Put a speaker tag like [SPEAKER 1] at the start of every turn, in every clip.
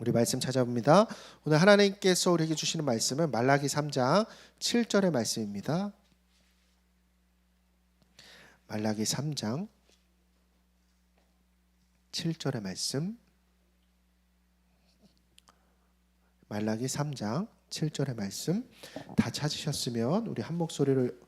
[SPEAKER 1] 우리 말씀 찾아봅니다. 오늘 하나님께서 우리에게 주시는 말씀은 말라기 3장 7절의 말씀입니다. 말라기 3장 7절의 말씀. 말라기 3장 7절의 말씀 다 찾으셨으면 우리 한 목소리를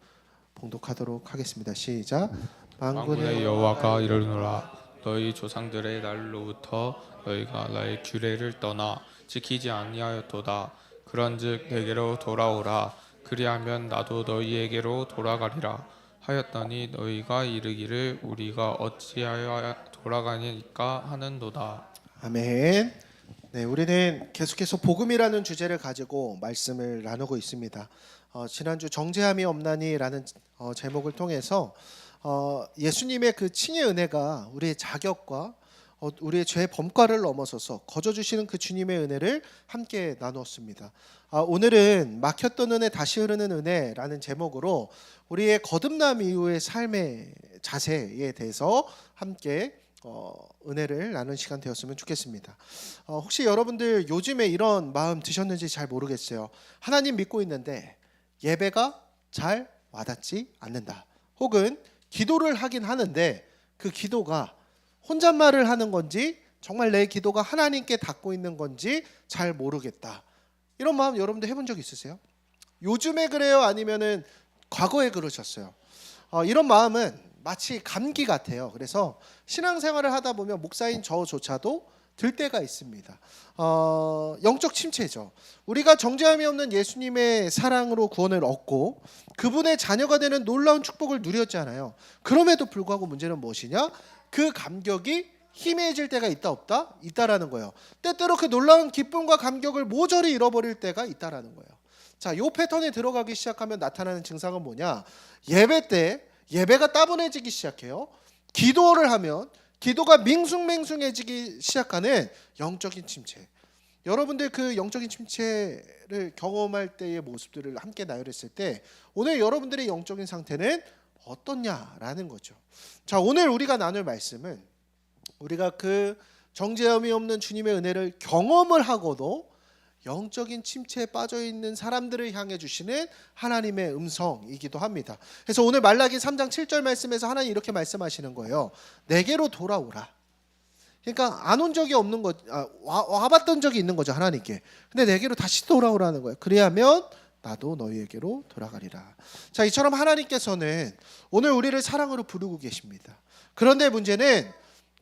[SPEAKER 1] 봉독하도록 하겠습니다. 시작.
[SPEAKER 2] 만군의 여호와가 이르노라. 너희 조상들의 날로부터 너희가 나의 규례를 떠나 지키지 아니하였도다. 그런즉 내게로 돌아오라. 그리하면 나도 너희에게로 돌아가리라 하였더니 너희가 이르기를 우리가 어찌하여 돌아가니까 하는도다.
[SPEAKER 1] 아멘. 네, 우리는 계속해서 복음이라는 주제를 가지고 말씀을 나누고 있습니다. 지난주 정죄함이 없나니라는 제목을 통해서 예수님의 그 칭의 은혜가 우리의 자격과 우리의 죄 범과를 넘어서서 거저 주시는 그 주님의 은혜를 함께 나누었습니다. 오늘은 막혔던 은혜 다시 흐르는 은혜라는 제목으로 우리의 거듭남 이후의 삶의 자세에 대해서 함께 은혜를 나눈 시간 되었으면 좋겠습니다. 혹시 여러분들 요즘에 이런 마음 드셨는지 잘 모르겠어요. 하나님 믿고 있는데 예배가 잘 와닿지 않는다. 혹은 기도를 하긴 하는데 그 기도가 혼잣말을 하는 건지 정말 내 기도가 하나님께 닿고 있는 건지 잘 모르겠다. 이런 마음 여러분들 해본 적 있으세요? 요즘에 그래요? 아니면은 과거에 그러셨어요? 이런 마음은 마치 감기 같아요. 그래서 신앙생활을 하다 보면 목사인 저조차도 들 때가 있습니다. 영적 침체죠. 우리가 정죄함이 없는 예수님의 사랑으로 구원을 얻고 그분의 자녀가 되는 놀라운 축복을 누렸잖아요. 그럼에도 불구하고 문제는 무엇이냐? 그 감격이 희미해질 때가 있다 없다? 있다라는 거예요. 때때로 그 놀라운 기쁨과 감격을 모조리 잃어버릴 때가 있다라는 거예요. 자, 요 패턴에 들어가기 시작하면 나타나는 증상은 뭐냐? 예배 때 예배가 따분해지기 시작해요. 기도를 하면 기도가 밍숭맹숭해지기 시작하는 영적인 침체. 여러분들 그 영적인 침체를 경험할 때의 모습들을 함께 나열했을 때 오늘 여러분들의 영적인 상태는 어떻냐라는 거죠. 자, 오늘 우리가 나눌 말씀은 우리가 그 정죄함이 없는 주님의 은혜를 경험을 하고도 영적인 침체에 빠져있는 사람들을 향해 주시는 하나님의 음성이기도 합니다. 그래서 오늘 말라기 3장 7절 말씀에서 하나님 이렇게 말씀하시는 거예요. 내게로 돌아오라. 그러니까 안 온 적이 없는 거, 와봤던 적이 있는 거죠, 하나님께. 근데 내게로 다시 돌아오라는 거예요. 그리하면 나도 너희에게로 돌아가리라. 자, 이처럼 하나님께서는 오늘 우리를 사랑으로 부르고 계십니다. 그런데 문제는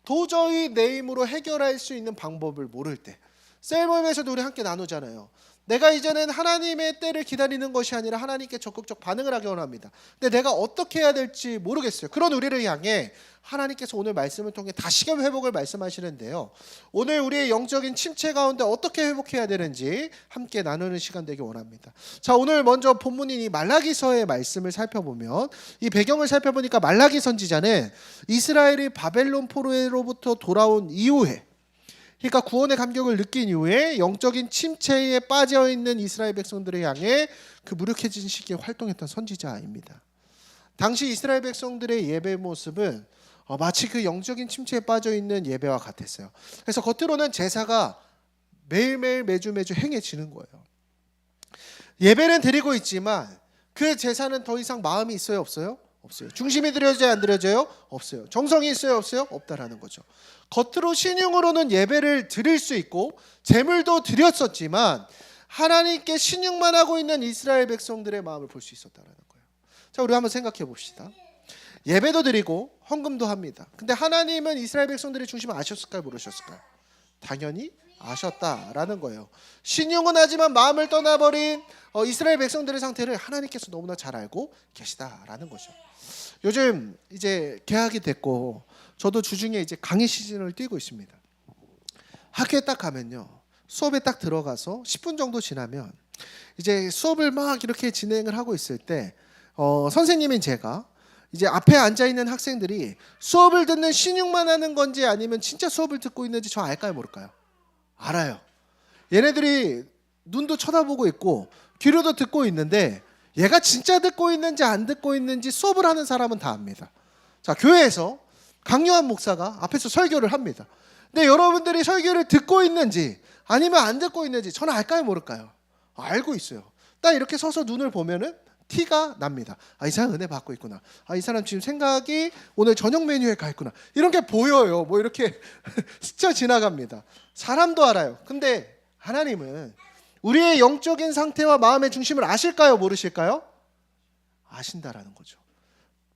[SPEAKER 1] 도저히 내 힘으로 해결할 수 있는 방법을 모를 때, 셀모임에서도 우리 함께 나누잖아요. 내가 이제는 하나님의 때를 기다리는 것이 아니라 하나님께 적극적 반응을 하기 원합니다. 근데 내가 어떻게 해야 될지 모르겠어요. 그런 우리를 향해 하나님께서 오늘 말씀을 통해 다시금 회복을 말씀하시는데요. 오늘 우리의 영적인 침체 가운데 어떻게 회복해야 되는지 함께 나누는 시간 되기 원합니다. 자, 오늘 먼저 본문인 이 말라기서의 말씀을 살펴보면 이 배경을 살펴보니까 말라기 선지자는 이스라엘이 바벨론 포로로부터 돌아온 이후에, 그러니까 구원의 감격을 느낀 이후에 영적인 침체에 빠져있는 이스라엘 백성들을 향해 그 무력해진 시기에 활동했던 선지자입니다. 당시 이스라엘 백성들의 예배 모습은 마치 그 영적인 침체에 빠져있는 예배와 같았어요. 그래서 겉으로는 제사가 매일매일 매주 행해지는 거예요. 예배는 드리고 있지만 그 제사는 더 이상 마음이 있어요, 없어요? 없어요. 중심이 드려져요, 안 드려져요? 없어요. 정성이 있어요, 없어요? 없다라는 거죠. 겉으로 신용으로는 예배를 드릴 수 있고 제물도 드렸었지만 하나님께 신용만 하고 있는 이스라엘 백성들의 마음을 볼 수 있었다라는 거예요. 자, 우리 한번 생각해 봅시다. 예배도 드리고 헌금도 합니다. 근데 하나님은 이스라엘 백성들의 중심을 아셨을까요, 모르셨을까요? 당연히 아셨다라는 거예요. 신용은 하지만 마음을 떠나버린 이스라엘 백성들의 상태를 하나님께서 너무나 잘 알고 계시다라는 거죠. 요즘 이제 개학이 됐고 저도 주중에 이제 강의 시즌을 뛰고 있습니다. 학교에 딱 가면요, 수업에 딱 들어가서 10분 정도 지나면 이제 수업을 막 이렇게 진행을 하고 있을 때 선생님인 제가 이제 앞에 앉아 있는 학생들이 수업을 듣는 신용만 하는 건지 아니면 진짜 수업을 듣고 있는지 저 알까요, 모를까요? 알아요. 얘네들이 눈도 쳐다보고 있고 귀로도 듣고 있는데 얘가 진짜 듣고 있는지 안 듣고 있는지 수업을 하는 사람은 다 압니다. 자, 교회에서 강요한 목사가 앞에서 설교를 합니다. 근데 여러분들이 설교를 듣고 있는지 아니면 안 듣고 있는지 저는 알까요 모를까요? 알고 있어요. 딱 이렇게 서서 눈을 보면은 티가 납니다. 이 사람 은혜 받고 있구나. 이 사람 지금 생각이 오늘 저녁 메뉴에 가 있구나. 이런 게 보여요. 뭐 이렇게 스쳐 지나갑니다. 사람도 알아요. 근데 하나님은 우리의 영적인 상태와 마음의 중심을 아실까요? 모르실까요? 아신다라는 거죠.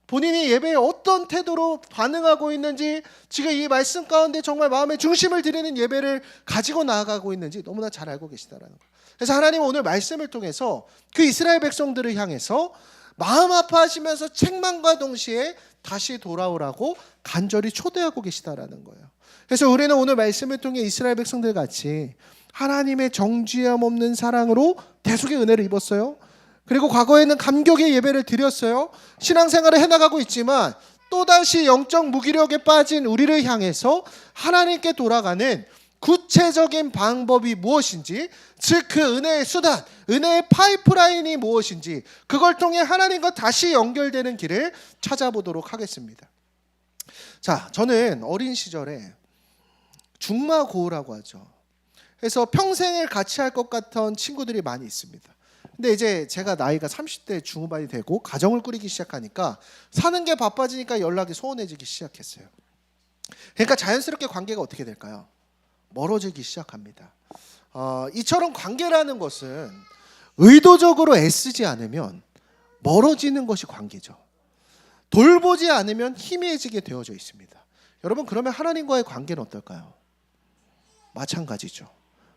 [SPEAKER 1] 본인이 예배에 어떤 태도로 반응하고 있는지, 지금 이 말씀 가운데 정말 마음의 중심을 드리는 예배를 가지고 나아가고 있는지 너무나 잘 알고 계시다라는 거예요. 그래서 하나님은 오늘 말씀을 통해서 그 이스라엘 백성들을 향해서 마음 아파하시면서 책망과 동시에 다시 돌아오라고 간절히 초대하고 계시다라는 거예요. 그래서 우리는 오늘 말씀을 통해 이스라엘 백성들 같이 하나님의 정죄함 없는 사랑으로 대속의 은혜를 입었어요. 그리고 과거에는 감격의 예배를 드렸어요. 신앙생활을 해나가고 있지만 또다시 영적 무기력에 빠진 우리를 향해서 하나님께 돌아가는 구체적인 방법이 무엇인지, 즉 그 은혜의 수단, 은혜의 파이프라인이 무엇인지, 그걸 통해 하나님과 다시 연결되는 길을 찾아보도록 하겠습니다. 자, 저는 어린 시절에 중마고우라고 하죠. 그래서 평생을 같이 할 것 같은 친구들이 많이 있습니다. 근데 이제 제가 나이가 30대 중후반이 되고 가정을 꾸리기 시작하니까 사는 게 바빠지니까 연락이 소원해지기 시작했어요. 그러니까 자연스럽게 관계가 어떻게 될까요? 멀어지기 시작합니다. 이처럼 관계라는 것은 의도적으로 애쓰지 않으면 멀어지는 것이 관계죠. 돌보지 않으면 희미해지게 되어져 있습니다. 여러분, 그러면 하나님과의 관계는 어떨까요? 마찬가지죠.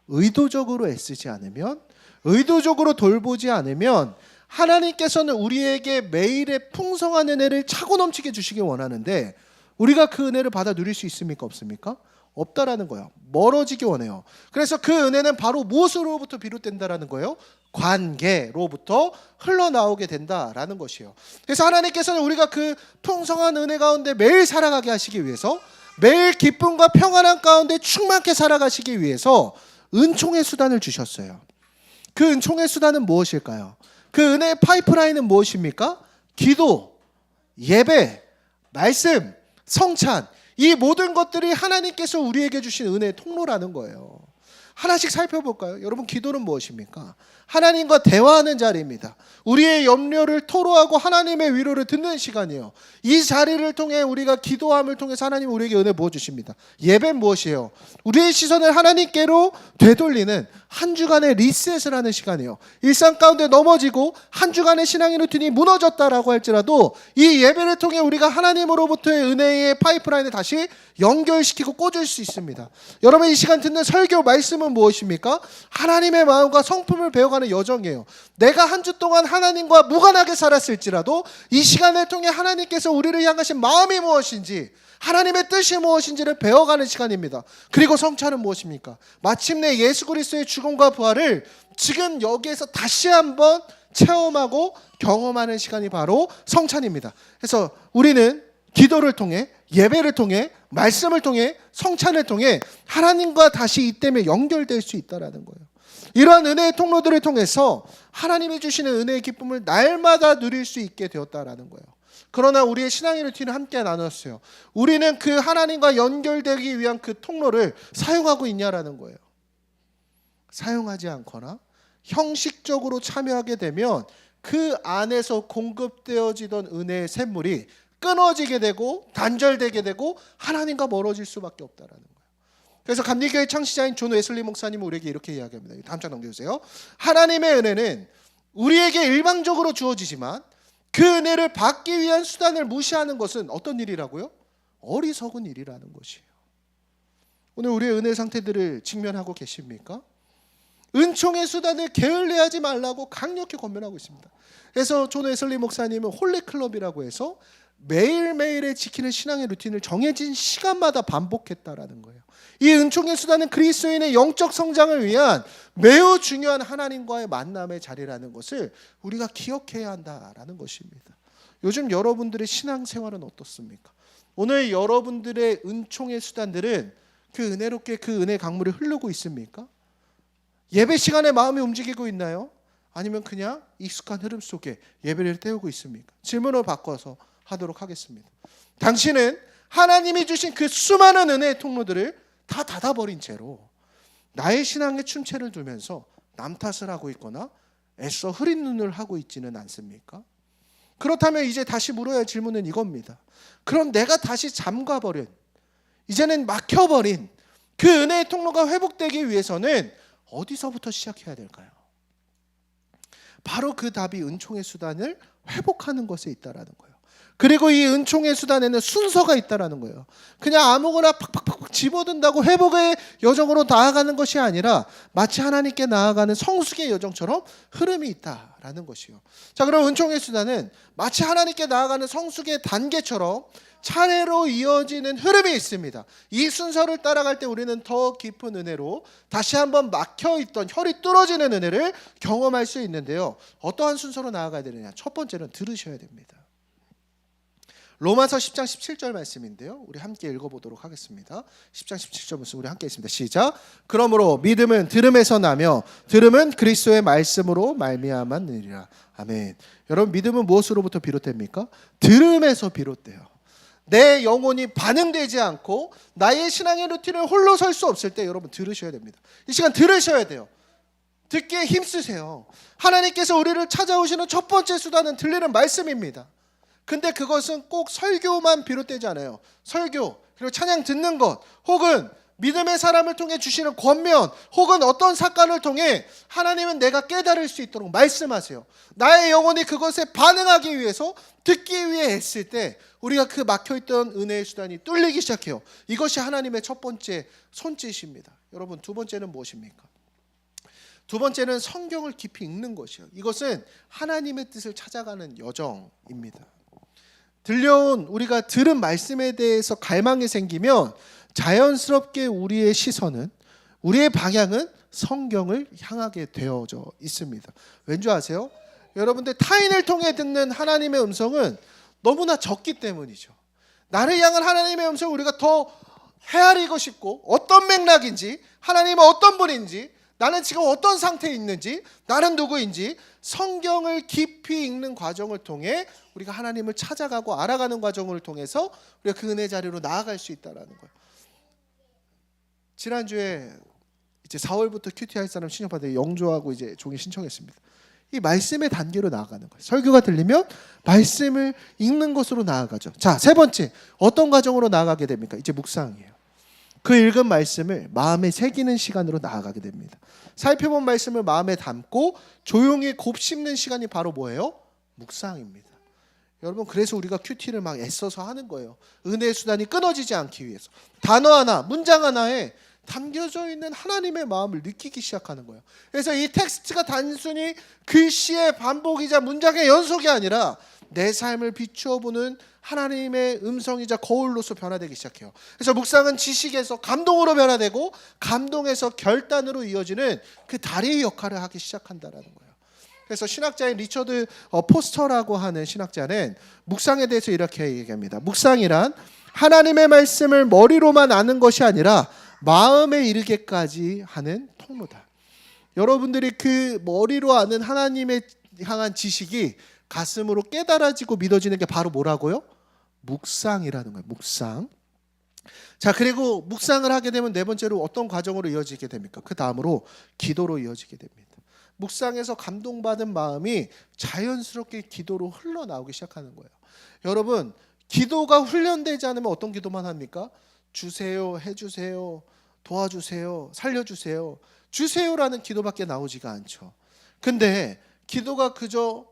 [SPEAKER 1] 의도적으로 애쓰지 않으면, 의도적으로 돌보지 않으면 하나님께서는 우리에게 매일의 풍성한 은혜를 차고 넘치게 주시기 원하는데 우리가 그 은혜를 받아 누릴 수 있습니까? 없습니까? 없다라는 거예요. 멀어지기 원해요. 그래서 그 은혜는 바로 무엇으로부터 비롯된다라는 거예요? 관계로부터 흘러나오게 된다라는 것이에요. 그래서 하나님께서는 우리가 그 풍성한 은혜 가운데 매일 살아가게 하시기 위해서, 매일 기쁨과 평안한 가운데 충만케 살아가시기 위해서 은총의 수단을 주셨어요. 그 은총의 수단은 무엇일까요? 그 은혜의 파이프라인은 무엇입니까? 기도, 예배, 말씀, 성찬, 이 모든 것들이 하나님께서 우리에게 주신 은혜의 통로라는 거예요. 하나씩 살펴볼까요? 여러분, 기도는 무엇입니까? 하나님과 대화하는 자리입니다. 우리의 염려를 토로하고 하나님의 위로를 듣는 시간이에요. 이 자리를 통해 우리가 기도함을 통해서 하나님 우리에게 은혜 부어주십니다. 예배는 무엇이에요? 우리의 시선을 하나님께로 되돌리는 한 주간의 리셋을 하는 시간이에요. 일상 가운데 넘어지고 한 주간의 신앙의 루틴이 무너졌다라고 할지라도 이 예배를 통해 우리가 하나님으로부터의 은혜의 파이프라인을 다시 연결시키고 꽂을 수 있습니다. 여러분, 이 시간 듣는 설교 말씀은 무엇입니까? 하나님의 마음과 성품을 배워가는 여정이에요. 내가 한 주 동안 하나님과 무관하게 살았을지라도 이 시간을 통해 하나님께서 우리를 향하신 마음이 무엇인지, 하나님의 뜻이 무엇인지를 배워가는 시간입니다. 그리고 성찬은 무엇입니까? 마침내 예수 그리스도의 죽음과 부활을 지금 여기에서 다시 한번 체험하고 경험하는 시간이 바로 성찬입니다. 그래서 우리는 기도를 통해, 예배를 통해, 말씀을 통해, 성찬을 통해 하나님과 다시 이 때문에 연결될 수 있다는 거예요. 이러한 은혜의 통로들을 통해서 하나님이 주시는 은혜의 기쁨을 날마다 누릴 수 있게 되었다라는 거예요. 그러나 우리의 신앙의 루틴을 함께 나눴어요. 우리는 그 하나님과 연결되기 위한 그 통로를 사용하고 있냐라는 거예요. 사용하지 않거나 형식적으로 참여하게 되면 그 안에서 공급되어지던 은혜의 샘물이 끊어지게 되고 단절되게 되고 하나님과 멀어질 수밖에 없다라는 거예요. 그래서 감리교회 창시자인 존 웨슬리 목사님은 우리에게 이렇게 이야기합니다. 다음 장 넘겨주세요. 하나님의 은혜는 우리에게 일방적으로 주어지지만 그 은혜를 받기 위한 수단을 무시하는 것은 어떤 일이라고요? 어리석은 일이라는 것이에요. 오늘 우리의 은혜 상태들을 직면하고 계십니까? 은총의 수단을 게을리하지 말라고 강력히 권면하고 있습니다. 그래서 존 웨슬리 목사님은 홀리클럽이라고 해서 매일매일에 지키는 신앙의 루틴을 정해진 시간마다 반복했다라는 거예요. 이 은총의 수단은 그리스도인의 영적 성장을 위한 매우 중요한 하나님과의 만남의 자리라는 것을 우리가 기억해야 한다라는 것입니다. 요즘 여러분들의 신앙생활은 어떻습니까? 오늘 여러분들의 은총의 수단들은 그 은혜롭게 그 은혜 강물이 흐르고 있습니까? 예배 시간에 마음이 움직이고 있나요? 아니면 그냥 익숙한 흐름 속에 예배를 때우고 있습니까? 질문을 바꿔서 하도록 하겠습니다. 당신은 하나님이 주신 그 수많은 은혜의 통로들을 다 닫아버린 채로 나의 신앙에 침체를 두면서 남 탓을 하고 있거나 애써 흐린 눈을 하고 있지는 않습니까? 그렇다면 이제 다시 물어야 할 질문은 이겁니다. 그럼 내가 다시 잠가버린, 이제는 막혀버린 그 은혜의 통로가 회복되기 위해서는 어디서부터 시작해야 될까요? 바로 그 답이 은총의 수단을 회복하는 것에 있다라는 거예요. 그리고 이 은총의 수단에는 순서가 있다라는 거예요. 그냥 아무거나 팍팍팍 집어든다고 회복의 여정으로 나아가는 것이 아니라 마치 하나님께 나아가는 성숙의 여정처럼 흐름이 있다라는 것이요. 자, 그럼 은총의 수단은 마치 하나님께 나아가는 성숙의 단계처럼 차례로 이어지는 흐름이 있습니다. 이 순서를 따라갈 때 우리는 더 깊은 은혜로 다시 한번 막혀있던 혈이 뚫어지는 은혜를 경험할 수 있는데요. 어떠한 순서로 나아가야 되느냐? 첫 번째는 들으셔야 됩니다. 로마서 10장 17절 말씀인데요. 우리 함께 읽어보도록 하겠습니다. 10장 17절 말씀 우리 함께 읽습니다. 시작. 그러므로 믿음은 들음에서 나며 들음은 그리스도의 말씀으로 말미암았느니라. 아멘. 여러분, 믿음은 무엇으로부터 비롯됩니까? 들음에서 비롯돼요. 내 영혼이 반응되지 않고 나의 신앙의 루틴을 홀로 설 수 없을 때 여러분 들으셔야 됩니다. 이 시간 들으셔야 돼요. 듣기에 힘쓰세요. 하나님께서 우리를 찾아오시는 첫 번째 수단은 들리는 말씀입니다. 근데 그것은 꼭 설교만 비롯되지 않아요. 설교, 그리고 찬양 듣는 것, 혹은 믿음의 사람을 통해 주시는 권면, 혹은 어떤 사건을 통해 하나님은 내가 깨달을 수 있도록 말씀하세요. 나의 영혼이 그것에 반응하기 위해서, 듣기 위해 애쓸 때 우리가 그 막혀있던 은혜의 수단이 뚫리기 시작해요. 이것이 하나님의 첫 번째 손짓입니다. 여러분, 두 번째는 무엇입니까? 두 번째는 성경을 깊이 읽는 것이요. 이것은 하나님의 뜻을 찾아가는 여정입니다. 들려온 우리가 들은 말씀에 대해서 갈망이 생기면 자연스럽게 우리의 시선은, 우리의 방향은 성경을 향하게 되어져 있습니다. 왠지 아세요? 여러분들, 타인을 통해 듣는 하나님의 음성은 너무나 적기 때문이죠. 나를 향한 하나님의 음성을 우리가 더 헤아리고 싶고, 어떤 맥락인지, 하나님은 어떤 분인지, 나는 지금 어떤 상태에 있는지, 나는 누구인지 성경을 깊이 읽는 과정을 통해 우리가 하나님을 찾아가고 알아가는 과정을 통해서 우리가 그 은혜 자리로 나아갈 수 있다라는 거예요. 지난주에 이제 4월부터 큐티 할 사람 신청받아 영조하고 이제 종이 신청했습니다. 이 말씀의 단계로 나아가는 거예요. 설교가 들리면 말씀을 읽는 것으로 나아가죠. 자, 세 번째, 어떤 과정으로 나아가게 됩니까? 이제 묵상이에요. 그 읽은 말씀을 마음에 새기는 시간으로 나아가게 됩니다. 살펴본 말씀을 마음에 담고 조용히 곱씹는 시간이 바로 뭐예요? 묵상입니다. 여러분, 그래서 우리가 큐티를 막 애써서 하는 거예요. 은혜의 수단이 끊어지지 않기 위해서. 단어 하나, 문장 하나에 담겨져 있는 하나님의 마음을 느끼기 시작하는 거예요. 그래서 이 텍스트가 단순히 글씨의 반복이자 문장의 연속이 아니라 내 삶을 비추어 보는 하나님의 음성이자 거울로서 변화되기 시작해요. 그래서 묵상은 지식에서 감동으로 변화되고, 감동에서 결단으로 이어지는 그 다리의 역할을 하기 시작한다라는 거예요. 그래서 신학자인 리처드 포스터라고 하는 신학자는 묵상에 대해서 이렇게 얘기합니다. 묵상이란 하나님의 말씀을 머리로만 아는 것이 아니라 마음에 이르게까지 하는 통로다. 여러분들이 그 머리로 아는 하나님의 향한 지식이 가슴으로 깨달아지고 믿어지는 게 바로 뭐라고요? 묵상이라는 거예요. 묵상. 자, 그리고 묵상을 하게 되면 네 번째로 어떤 과정으로 이어지게 됩니까? 그 다음으로 기도로 이어지게 됩니다. 묵상에서 감동받은 마음이 자연스럽게 기도로 흘러나오기 시작하는 거예요. 여러분, 기도가 훈련되지 않으면 어떤 기도만 합니까? 주세요, 해주세요, 도와주세요, 살려주세요, 주세요라는 기도밖에 나오지가 않죠. 근데 기도가 그저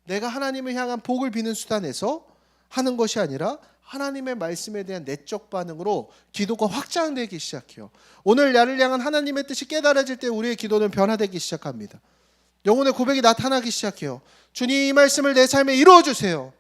[SPEAKER 1] 내가 하나님을 향한 복을 비는 수단에서 하는 것이 아니라 하나님의 말씀에 대한 내적 반응으로 기도가 확장되기 시작해요. 오늘 나를 향한 하나님의 뜻이 깨달아질 때 우리의 기도는 변화되기 시작합니다. 영혼의 고백이 나타나기 시작해요. 주님, 이 말씀을 내 삶에 이루어주세요.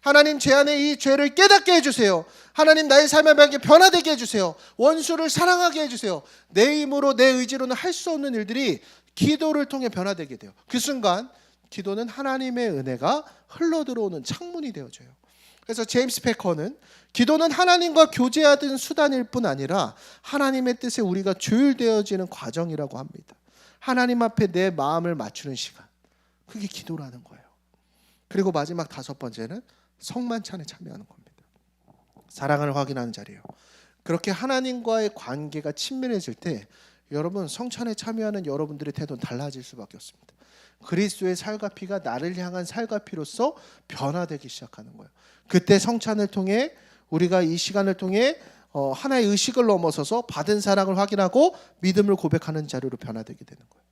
[SPEAKER 1] 하나님, 제 안에 이 죄를 깨닫게 해주세요. 하나님, 나의 삶의 방향이 변화되게 해주세요. 원수를 사랑하게 해주세요. 내 힘으로, 내 의지로는 할 수 없는 일들이 기도를 통해 변화되게 돼요. 그 순간 기도는 하나님의 은혜가 흘러들어오는 창문이 되어져요. 그래서 제임스 패커는 기도는 하나님과 교제하던 수단일 뿐 아니라 하나님의 뜻에 우리가 조율되어지는 과정이라고 합니다. 하나님 앞에 내 마음을 맞추는 시간, 그게 기도라는 거예요. 그리고 마지막 다섯 번째는 성만찬에 참여하는 겁니다. 사랑을 확인하는 자리예요. 그렇게 하나님과의 관계가 친밀해질 때 여러분 성찬에 참여하는 여러분들의 태도는 달라질 수밖에 없습니다. 그리스도의 살과 피가 나를 향한 살과 피로서 변화되기 시작하는 거예요. 그때 성찬을 통해 우리가 이 시간을 통해 하나의 의식을 넘어서서 받은 사랑을 확인하고 믿음을 고백하는 자료로 변화되게 되는 거예요.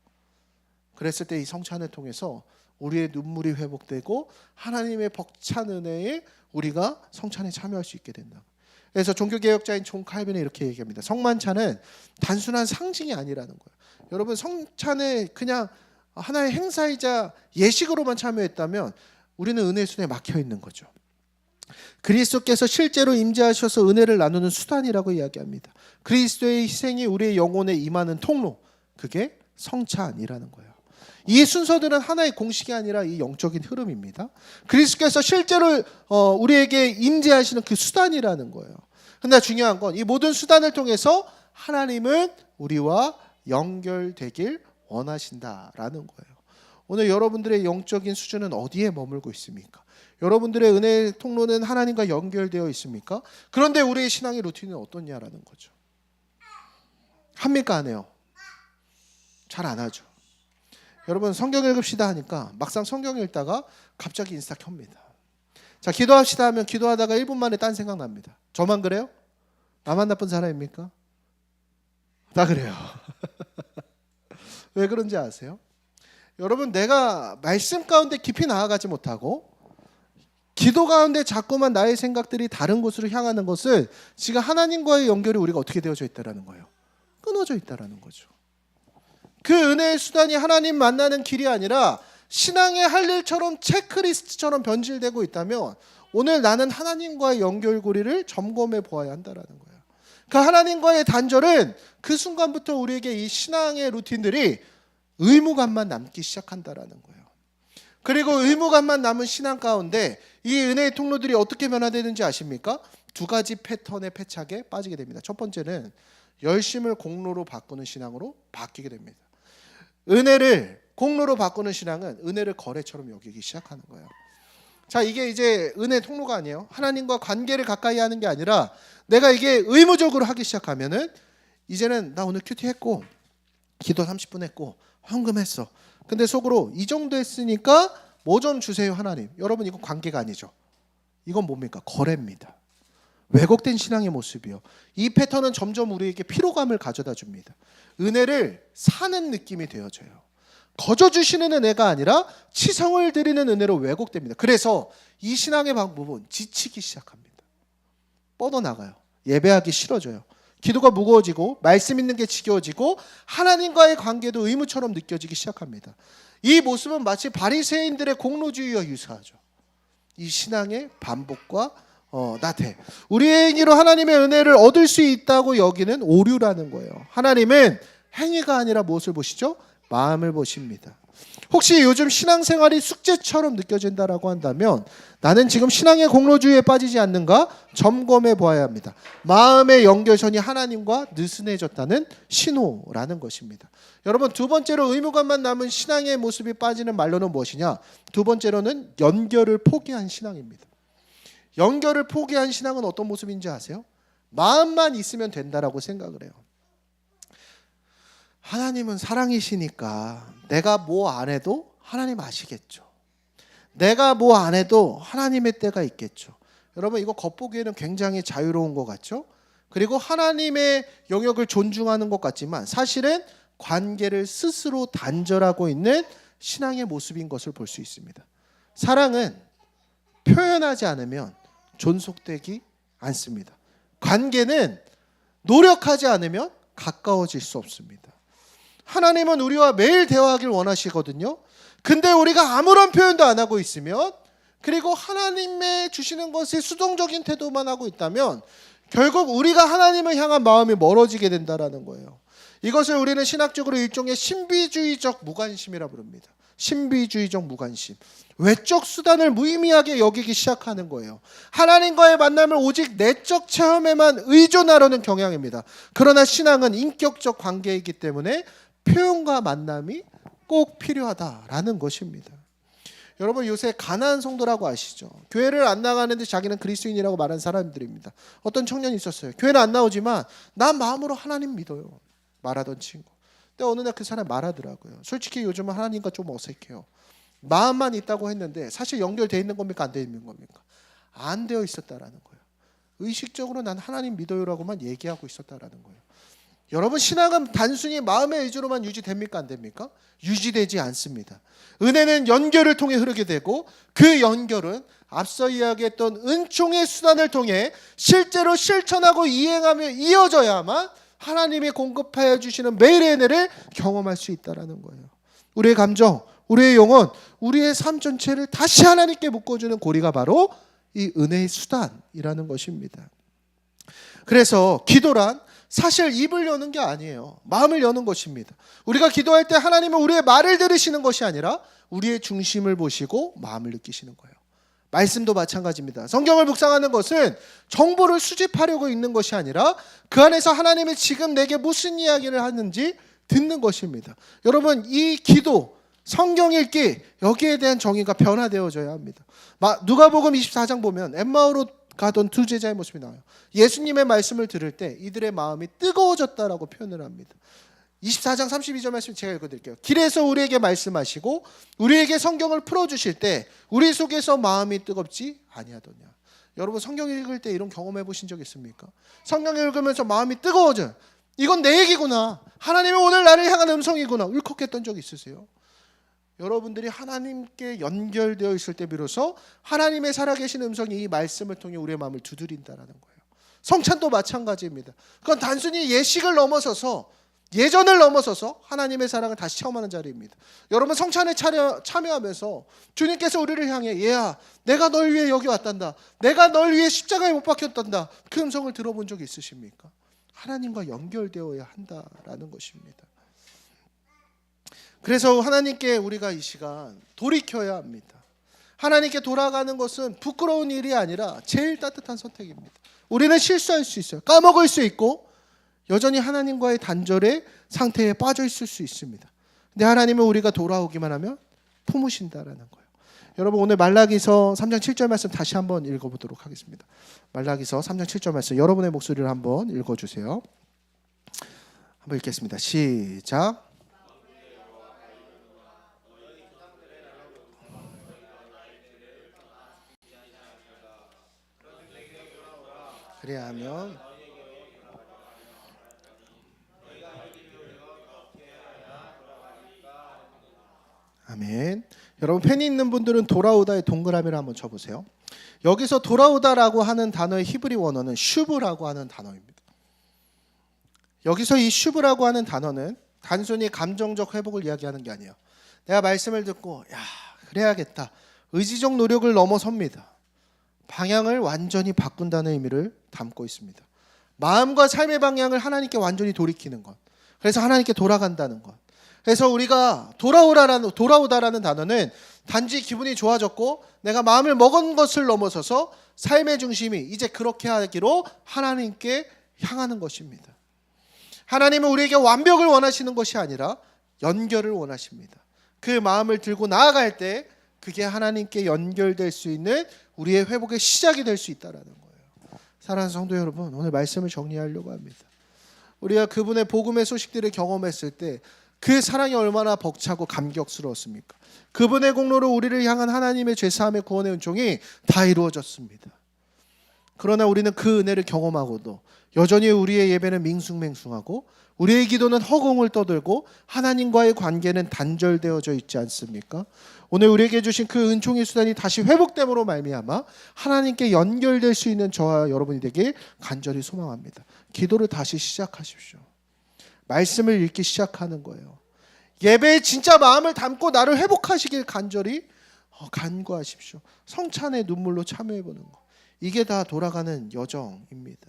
[SPEAKER 1] 그랬을 때 이 성찬을 통해서 우리의 눈물이 회복되고 하나님의 벅찬 은혜에 우리가 성찬에 참여할 수 있게 된다. 그래서 종교개혁자인 존 칼빈은 이렇게 얘기합니다. 성만찬은 단순한 상징이 아니라는 거예요. 여러분 성찬에 그냥 하나의 행사이자 예식으로만 참여했다면 우리는 은혜의 순에 막혀 있는 거죠. 그리스도께서 실제로 임재하셔서 은혜를 나누는 수단이라고 이야기합니다. 그리스도의 희생이 우리의 영혼에 임하는 통로, 그게 성찬이라는 거예요. 이 순서들은 하나의 공식이 아니라 이 영적인 흐름입니다. 그리스도께서 실제로 우리에게 임재하시는 그 수단이라는 거예요. 그러나 중요한 건 이 모든 수단을 통해서 하나님은 우리와 연결되길 원하신다라는 거예요. 오늘 여러분들의 영적인 수준은 어디에 머물고 있습니까? 여러분들의 은혜의 통로는 하나님과 연결되어 있습니까? 그런데 우리의 신앙의 루틴은 어떠냐라는 거죠. 합니까 안 해요? 잘 안 하죠. 여러분 성경 읽읍시다 하니까 막상 성경 읽다가 갑자기 인스타 켭니다. 자 기도합시다 하면 기도하다가 1분 만에 딴 생각 납니다. 저만 그래요? 나만 나쁜 사람입니까? 다 그래요. 왜 그런지 아세요? 여러분 내가 말씀 가운데 깊이 나아가지 못하고 기도 가운데 자꾸만 나의 생각들이 다른 곳으로 향하는 것은 지금 하나님과의 연결이 우리가 어떻게 되어져 있다는 거예요? 끊어져 있다는 거죠. 그 은혜의 수단이 하나님 만나는 길이 아니라 신앙의 할 일처럼 체크리스트처럼 변질되고 있다면 오늘 나는 하나님과의 연결고리를 점검해 보아야 한다는 거예요. 그 하나님과의 단절은 그 순간부터 우리에게 이 신앙의 루틴들이 의무감만 남기 시작한다는 거예요. 그리고 의무감만 남은 신앙 가운데 이 은혜의 통로들이 어떻게 변화되는지 아십니까? 두 가지 패턴의 패착에 빠지게 됩니다. 첫 번째는 열심을 공로로 바꾸는 신앙으로 바뀌게 됩니다. 은혜를 공로로 바꾸는 신앙은 은혜를 거래처럼 여기기 시작하는 거예요. 자, 이게 이제 은혜 통로가 아니에요. 하나님과 관계를 가까이 하는 게 아니라 내가 이게 의무적으로 하기 시작하면은 이제는 나 오늘 큐티 했고 기도 30분 했고 헌금했어. 근데 속으로 이 정도 했으니까 뭐 좀 주세요 하나님. 여러분 이건 관계가 아니죠. 이건 뭡니까? 거래입니다. 왜곡된 신앙의 모습이요. 이 패턴은 점점 우리에게 피로감을 가져다 줍니다. 은혜를 사는 느낌이 되어져요. 거저 주시는 은혜가 아니라 치성을 드리는 은혜로 왜곡됩니다. 그래서 이 신앙의 방법은 지치기 시작합니다. 뻗어나가요. 예배하기 싫어져요. 기도가 무거워지고 말씀 있는 게 지겨워지고 하나님과의 관계도 의무처럼 느껴지기 시작합니다. 이 모습은 마치 바리새인들의 공로주의와 유사하죠. 이 신앙의 반복과 나태. 우리의 행위로 하나님의 은혜를 얻을 수 있다고 여기는 오류라는 거예요. 하나님은 행위가 아니라 무엇을 보시죠? 마음을 보십니다. 혹시 요즘 신앙생활이 숙제처럼 느껴진다라고 한다면 나는 지금 신앙의 공로주의에 빠지지 않는가 점검해 보아야 합니다. 마음의 연결선이 하나님과 느슨해졌다는 신호라는 것입니다. 여러분 두 번째로 의무감만 남은 신앙의 모습이 빠지는 말로는 무엇이냐? 두 번째로는 연결을 포기한 신앙입니다. 연결을 포기한 신앙은 어떤 모습인지 아세요? 마음만 있으면 된다라고 생각을 해요. 하나님은 사랑이시니까 내가 뭐 안 해도 하나님 아시겠죠. 내가 뭐 안 해도 하나님의 때가 있겠죠. 여러분 이거 겉보기에는 굉장히 자유로운 것 같죠? 그리고 하나님의 영역을 존중하는 것 같지만 사실은 관계를 스스로 단절하고 있는 신앙의 모습인 것을 볼 수 있습니다. 사랑은 표현하지 않으면 존속되기 않습니다. 관계는 노력하지 않으면 가까워질 수 없습니다. 하나님은 우리와 매일 대화하길 원하시거든요. 근데 우리가 아무런 표현도 안 하고 있으면 그리고 하나님의 주시는 것에 수동적인 태도만 하고 있다면 결국 우리가 하나님을 향한 마음이 멀어지게 된다는 거예요. 이것을 우리는 신학적으로 일종의 신비주의적 무관심이라 부릅니다. 신비주의적 무관심. 외적 수단을 무의미하게 여기기 시작하는 거예요. 하나님과의 만남을 오직 내적 체험에만 의존하려는 경향입니다. 그러나 신앙은 인격적 관계이기 때문에 표현과 만남이 꼭 필요하다라는 것입니다. 여러분 요새 가난한 성도라고 아시죠? 교회를 안 나가는데 자기는 그리스도인이라고 말하는 사람들입니다. 어떤 청년이 있었어요. 교회는 안 나오지만 난 마음으로 하나님 믿어요 말하던 친구. 근데 어느 날 그 사람이 말하더라고요. 솔직히 요즘은 하나님과 좀 어색해요. 마음만 있다고 했는데 사실 연결되어 있는 겁니까? 안 되어 있는 겁니까? 안 되어 있었다라는 거예요. 의식적으로 난 하나님 믿어요라고만 얘기하고 있었다라는 거예요. 여러분 신앙은 단순히 마음의 의지로만 유지됩니까? 안 됩니까? 유지되지 않습니다. 은혜는 연결을 통해 흐르게 되고 그 연결은 앞서 이야기했던 은총의 수단을 통해 실제로 실천하고 이행하며 이어져야만 하나님이 공급하여 주시는 매일의 은혜를 경험할 수 있다는 거예요. 우리의 감정, 우리의 영혼, 우리의 삶 전체를 다시 하나님께 묶어주는 고리가 바로 이 은혜의 수단이라는 것입니다. 그래서 기도란 사실 입을 여는 게 아니에요. 마음을 여는 것입니다. 우리가 기도할 때 하나님은 우리의 말을 들으시는 것이 아니라 우리의 중심을 보시고 마음을 느끼시는 거예요. 말씀도 마찬가지입니다. 성경을 묵상하는 것은 정보를 수집하려고 읽는 것이 아니라 그 안에서 하나님이 지금 내게 무슨 이야기를 하는지 듣는 것입니다. 여러분 이 기도, 성경 읽기 여기에 대한 정의가 변화되어져야 합니다. 누가복음 24장 보면 엠마오로 가던 두 제자의 모습이 나와요. 예수님의 말씀을 들을 때 이들의 마음이 뜨거워졌다라고 표현을 합니다. 24장 32절 말씀 제가 읽어드릴게요. 길에서 우리에게 말씀하시고 우리에게 성경을 풀어주실 때 우리 속에서 마음이 뜨겁지 아니하더냐. 여러분 성경 읽을 때 이런 경험해 보신 적 있습니까? 성경 읽으면서 마음이 뜨거워져. 이건 내 얘기구나. 하나님이 오늘 나를 향한 음성이구나. 울컥했던 적 있으세요? 여러분들이 하나님께 연결되어 있을 때 비로소 하나님의 살아계신 음성이 이 말씀을 통해 우리의 마음을 두드린다는 거예요. 성찬도 마찬가지입니다. 그건 단순히 예식을 넘어서서 예전을 넘어서서 하나님의 사랑을 다시 체험하는 자리입니다. 여러분 성찬에 참여하면서 주님께서 우리를 향해 얘야 내가 널 위해 여기 왔단다. 내가 널 위해 십자가에 못 박혔단다. 그 음성을 들어본 적 있으십니까? 하나님과 연결되어야 한다라는 것입니다. 그래서 하나님께 우리가 이 시간 돌이켜야 합니다. 하나님께 돌아가는 것은 부끄러운 일이 아니라 제일 따뜻한 선택입니다. 우리는 실수할 수 있어요. 까먹을 수 있고 여전히 하나님과의 단절의 상태에 빠져 있을 수 있습니다. 근데 하나님은 우리가 돌아오기만 하면 품으신다라는 거예요. 여러분 오늘 말라기서 3장 7절 말씀 다시 한번 읽어보도록 하겠습니다. 말라기서 3장 7절 말씀 여러분의 목소리를 한번 읽어주세요. 한번 읽겠습니다. 시작. 그래야하면 아멘. 여러분 펜이 있는 분들은 돌아오다의 동그라미를 한번 쳐보세요. 여기서 돌아오다라고 하는 단어의 히브리 원어는 슈브라고 하는 단어입니다. 여기서 이 슈브라고 하는 단어는 단순히 감정적 회복을 이야기하는 게 아니에요. 내가 말씀을 듣고 야 그래야겠다. 의지적 노력을 넘어섭니다. 방향을 완전히 바꾼다는 의미를 담고 있습니다. 마음과 삶의 방향을 하나님께 완전히 돌이키는 것. 그래서 하나님께 돌아간다는 것. 그래서 우리가 돌아오다라는 단어는 단지 기분이 좋아졌고 내가 마음을 먹은 것을 넘어서서 삶의 중심이 이제 그렇게 하기로 하나님께 향하는 것입니다. 하나님은 우리에게 완벽을 원하시는 것이 아니라 연결을 원하십니다. 그 마음을 들고 나아갈 때 그게 하나님께 연결될 수 있는 우리의 회복의 시작이 될 수 있다는 거예요. 사랑하는 성도 여러분, 오늘 말씀을 정리하려고 합니다. 우리가 그분의 복음의 소식들을 경험했을 때 그 사랑이 얼마나 벅차고 감격스러웠습니까? 그분의 공로로 우리를 향한 하나님의 죄사함의 구원의 은총이 다 이루어졌습니다. 그러나 우리는 그 은혜를 경험하고도 여전히 우리의 예배는 밍숭맹숭하고 우리의 기도는 허공을 떠들고 하나님과의 관계는 단절되어져 있지 않습니까? 오늘 우리에게 주신 그 은총의 수단이 다시 회복됨으로 말미암아 하나님께 연결될 수 있는 저와 여러분이 되길 간절히 소망합니다. 기도를 다시 시작하십시오. 말씀을 읽기 시작하는 거예요. 예배에 진짜 마음을 담고 나를 회복하시길 간절히 간구하십시오. 성찬의 눈물로 참여해보는 거. 이게 다 돌아가는 여정입니다.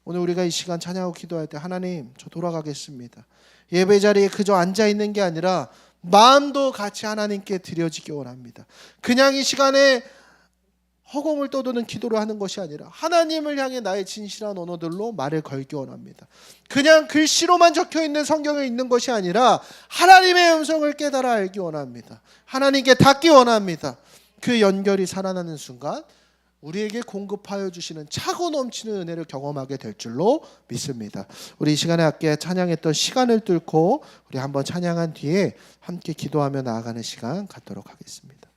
[SPEAKER 1] 오늘 우리가 이 시간 찬양하고 기도할 때 하나님 저 돌아가겠습니다. 예배 자리에 그저 앉아있는 게 아니라 마음도 같이 하나님께 드려지기 원합니다. 그냥 이 시간에 허공을 떠도는 기도를 하는 것이 아니라 하나님을 향해 나의 진실한 언어들로 말을 걸기 원합니다. 그냥 글씨로만 적혀 있는 성경에 있는 것이 아니라 하나님의 음성을 깨달아 알기 원합니다. 하나님께 닿기 원합니다. 그 연결이 살아나는 순간 우리에게 공급하여 주시는 차고 넘치는 은혜를 경험하게 될 줄로 믿습니다. 우리 이 시간에 아까 찬양했던 시간을 뚫고 우리 한번 찬양한 뒤에 함께 기도하며 나아가는 시간 갖도록 하겠습니다.